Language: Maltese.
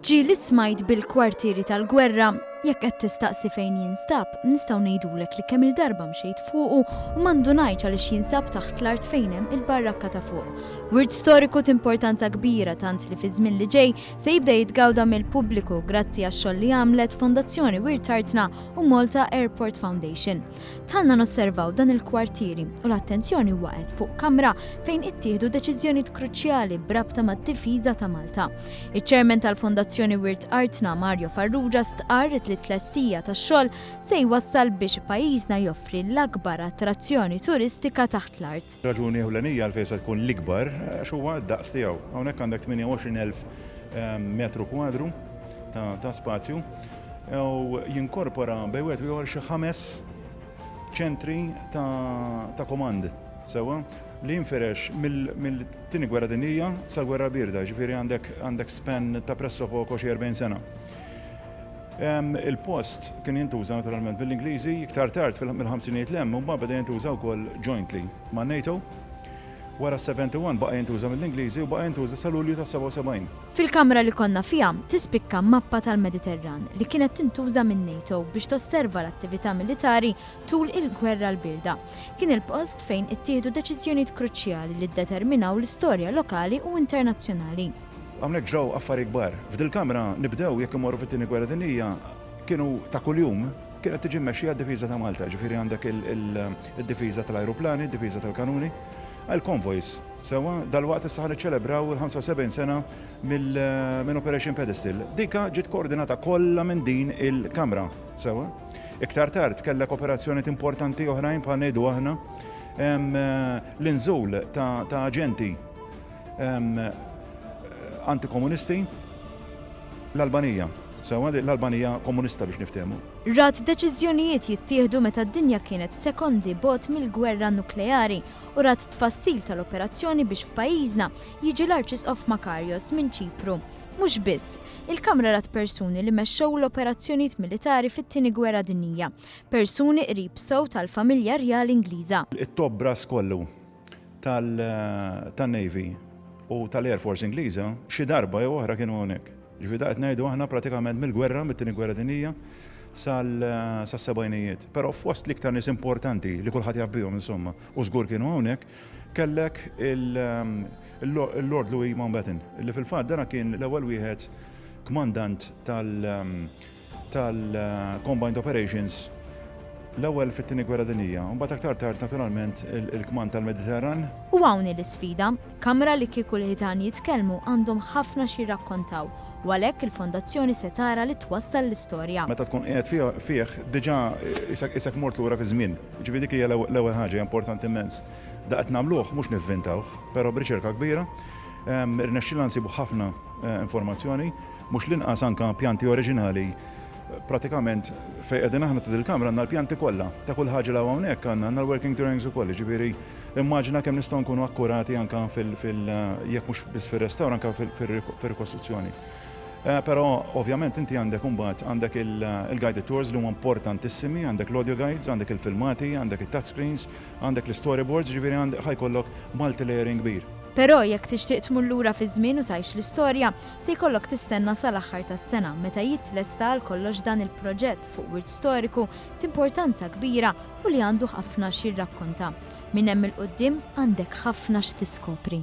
Ġieli smajt bil-kwartieri tal-Gwerra, jekk qed tistaqsi fejn jinstab, nistgħu ngħidulek li kemm il-darba mxejt fuqu u m'għandunajx għaliex jinsab taħt l-art fejn hemm il-barrakka ta' fuq. Wirt storiku t'importanza kbira tant li fi żmien li ġej se jibda jitgawda mill-pubbliku grazzi għax-xogħol li għamlet Fondazzjoni Wirt Artna u Malta Airport Foundation. Tħallna nosservaw dan il-kwartieri u l-attenzjoni waqgħet fuq kamra fejn ittieħdu deċiżjonijiet kruċjali b'rabta mad-difiża ta' Malta. Iċ-Chairman tal-Fondazzjoni Wirt Artna Mario Farrugia stqarret li t-tlestija tax-xogħol se jwassal biex pajjiżna joffri l-akbar attrazzjoni turistika taħt l-art. Raġuni ewlenija għalfejn se tkun l-ikbar għax huwa d-daqs tiegħu. Hawnhekk għandek 28,000 metru kwadru ta' spazju u jinkorpora bejn wieħed u ieħor xi 5 ċentri ta' komand sewwa li jinferex mill-tieni Gwerra Dinjija sa Gwerra Birda, ġifieri għandek span ta' pressopoco xi 40 sena. Il-post kien jintuża naturalment bil-Ingliżi iktar tard mill-ħamsinijiet lemm u mbagħad beda jintuża wkoll jointly ma' NATO. Wara 71 baqa' jintuża mill-Ingliżi u baqa' jintuża sa Lulju ta' 77. Fil-kamra li konna fiha tispikka mappa tal-Mediterran li kienet tintuża minn NATO biex tosserva l-attività militari tul il-Gwerra l-Birda. Kien il-post fejn ittieħdu deċiżjonijiet kruċjali li ddeterminaw l-istorja lokali u internazzjonali. Hawnhekk ġew affarijiet kbar. F'dil kamra nibdew jekk imorru fit-tieni Gwerra Dinjija kienu ta' kuljum kienet tiġi mmexxija d-difiża ta' Malta, ġifieri għandek id-difiża tal-ajruplani, id-difiża tal-kanuni, għall-convoys. Sewwa dalwaqt issa niċċelebraw il-75 sena minn Operation Pedestal. Dika ġiet koordinata kollha minn din il-kamra. Sewwa. Iktar tard kellek operazzjonijiet importanti oħrajn bħal ngħidu aħna l-inżul ta' aġenti antikomunisti l-Albanija. Sewwa l-Albanija komunista biex niftehmu. Rat deċiżjonijiet jittieħdu meta d-dinja kienet sekondi bot mill-gwerra nukleari u rat tfassil tal-operazzjoni biex f'pajjiżna jiġi l-Arċisqof Makarios minn Ċipru. Mhux biss, il-Kamra rat persuni li mexxew l-operazzjonijiet militari fit-tieni Gwerra Dinjija, persuni qrib sew tal-familja rjali Ingliża. It-top brass kollu tan-Navy u tal-Air Force Ingliża xi darba jew oħra kienu hawnhekk. Ġifieri qed ngħidu aħna pratikament mill-gwerra mit-tieni Gwerra Dinjija sas-sebgħinijiet. Però fost l-iktar nies importanti li kulħadd jaf bihom insomma u żgur kienu hawnhekk kellek il-Lord Louis Mountbatten li fil-fatt dana kien l-ewwel wieħed kmandant tal-Combined Operations l-ewwel fit-tieni Gwerra Dinjija, u mbagħad aktar tard naturalment il-kmand tal-Mediterran. U hawn l-isfida, kamra li kieku l-ħitan jitkellmu għandhom ħafna xi jirrakkontaw, u għalhekk il-Fondazzjoni se tara li twassal l-istorja. Meta tkun qiegħed fih diġà isek mort lura fi żmien. Ġifieri dik hija l-ewwel ħaġa importanti immens. Da qed nagħmluh mhux nivvintawh, però b'riċerka kbira, irnexxielna nsibu ħafna informazzjoni, mhux l-inqas anke pjanti oriġinali. Pratikament fejn qegħdin aħna ta' dil-kamra għandna l-pjanti kollha ta' kull ħaġa li hawnhekk għandna l-working drawings ukoll, ġifieri immaġina kemm nistgħu nkunu akkurati anke jekk mhux biss fir-restawr anke fir-rikostruzzjoni. Però ovvjament inti għandek imbagħad għandek il-guided tours li huma importantissimi, għandek l-audio guides, għandek il-filmati, għandek it-touchscreens, għandek l-storyboards, ġifieri ħajkollok multi-layering kbir. Però jekk tixtieq tmur lura fi żmien u tgħix l-istorja, se jkollok tistenna sal-aħħar tas-sena meta jitlesta għal kollox dan il-proġett fuq wirt storiku t'importanza kbira u li għandu ħafna xi jirrakkonta. Minn hemm il-quddiem għandek ħafna x'tiskopri.